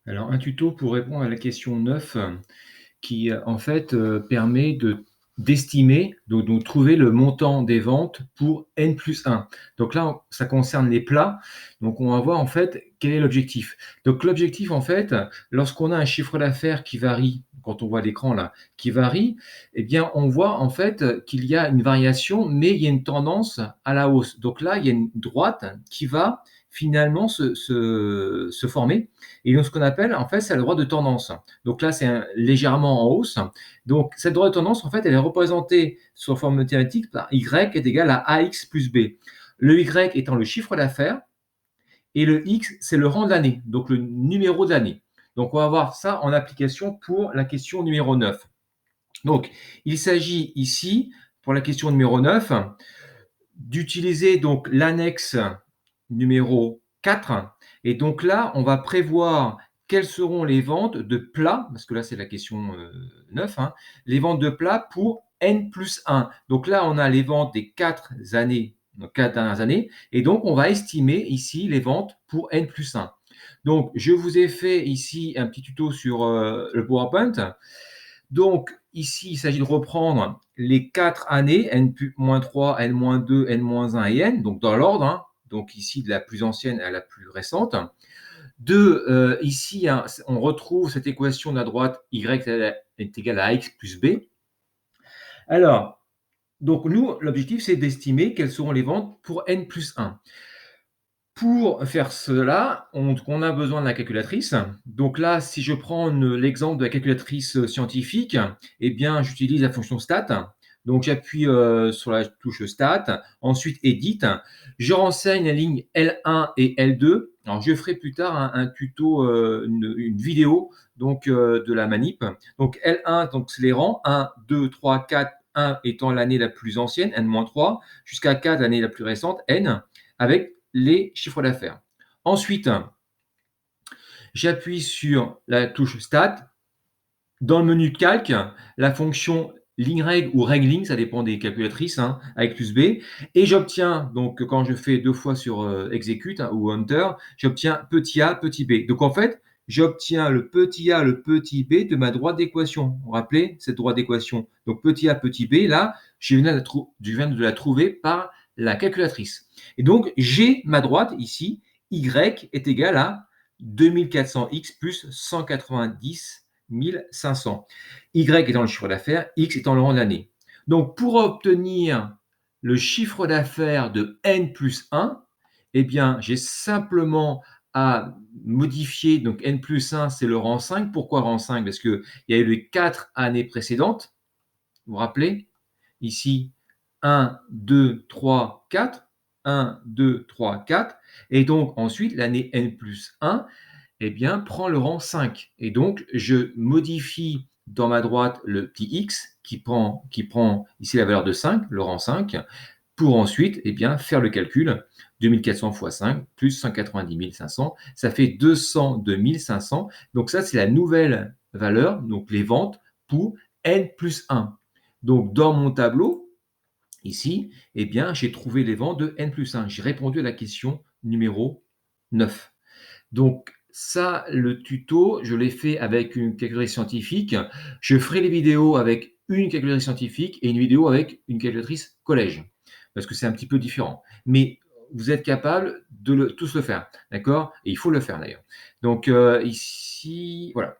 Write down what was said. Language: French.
Alors, un tuto pour répondre à la question 9, qui, en fait, permet d'estimer, donc trouver le montant des ventes pour N+1. Donc là, ça concerne les plats. Donc on va voir, en fait, quel est l'objectif. Donc l'objectif, en fait, lorsqu'on a un chiffre d'affaires qui varie, quand on voit l'écran là, qui varie, eh bien, on voit, en fait, qu'il y a une variation, mais il y a une tendance à la hausse. Donc là, il y a une droite qui va finalement se former et donc ce qu'on appelle, en fait, c'est la droite de tendance. Donc là, c'est légèrement en hausse. Donc cette droite de tendance, en fait, elle est représentée sous forme mathématique par Y est égal à AX plus B. Le Y étant le chiffre d'affaires et le X, c'est le rang de l'année, donc le numéro de l'année. Donc on va voir ça en application pour la question numéro 9. Donc il s'agit ici, pour la question numéro 9, d'utiliser donc l'annexe numéro 4. Et donc là, on va prévoir quelles seront les ventes de plats, parce que là, c'est la question 9, hein, les ventes de plats pour N plus 1. Donc là, on a les ventes des 4 années, donc 4 dernières années, et donc on va estimer ici les ventes pour N plus 1. Donc, je vous ai fait ici un petit tuto sur le PowerPoint. Donc, ici, il s'agit de reprendre les 4 années, N-3, N-2, N-1 et N, donc dans l'ordre, hein, donc ici de la plus ancienne à la plus récente. Ici, hein, on retrouve cette équation de la droite Y est égal à X plus B. Alors, donc nous, l'objectif, c'est d'estimer quelles seront les ventes pour N plus 1. Pour faire cela, on a besoin de la calculatrice. Donc là, si je prends l'exemple de la calculatrice scientifique, eh bien, j'utilise la fonction stat. Donc j'appuie sur la touche stat, ensuite edit. Je renseigne la ligne L1 et L2. Alors je ferai plus tard un tuto, une vidéo donc de la manip. Donc L1, donc c'est les rangs 1, 2, 3, 4, 1 étant l'année la plus ancienne, N-3, jusqu'à 4 l'année la plus récente, N, avec les chiffres d'affaires. Ensuite, j'appuie sur la touche Stat. Dans le menu Calque, la fonction ligne règle ou règle ligne, ça dépend des calculatrices, hein, avec plus B. Et j'obtiens, donc quand je fais 2 fois sur Execute, hein, ou Enter, j'obtiens petit a, petit b. Donc en fait, j'obtiens le petit a, le petit b de ma droite d'équation. Vous vous rappelez cette droite d'équation? Donc petit a, petit b, là, je viens de la trouver par la calculatrice. Et donc, j'ai ma droite ici, y est égal à 2400x plus 190 1500. Y étant le chiffre d'affaires, X étant le rang de l'année. Donc, pour obtenir le chiffre d'affaires de N plus 1, eh bien, j'ai simplement à modifier. Donc, N plus 1, c'est le rang 5. Pourquoi rang 5? Parce qu'il y a eu les 4 années précédentes. Vous vous rappelez? Ici, 1, 2, 3, 4. 1, 2, 3, 4. Et donc, ensuite, l'année N plus 1, eh bien, prend le rang 5. Et donc, je modifie dans ma droite le petit x qui prend ici la valeur de 5, le rang 5, pour ensuite eh bien, faire le calcul. 2400 x 5 plus 190 500, ça fait 202 500. Donc ça, c'est la nouvelle valeur, donc les ventes pour N plus 1. Donc dans mon tableau, ici, eh bien, j'ai trouvé les ventes de N plus 1. J'ai répondu à la question numéro 9. Donc ça, le tuto, je l'ai fait avec une calculatrice scientifique. Je ferai les vidéos avec une calculatrice scientifique et une vidéo avec une calculatrice collège, parce que c'est un petit peu différent. Mais vous êtes capable de tous le faire, d'accord? Et il faut le faire d'ailleurs. Donc ici, voilà.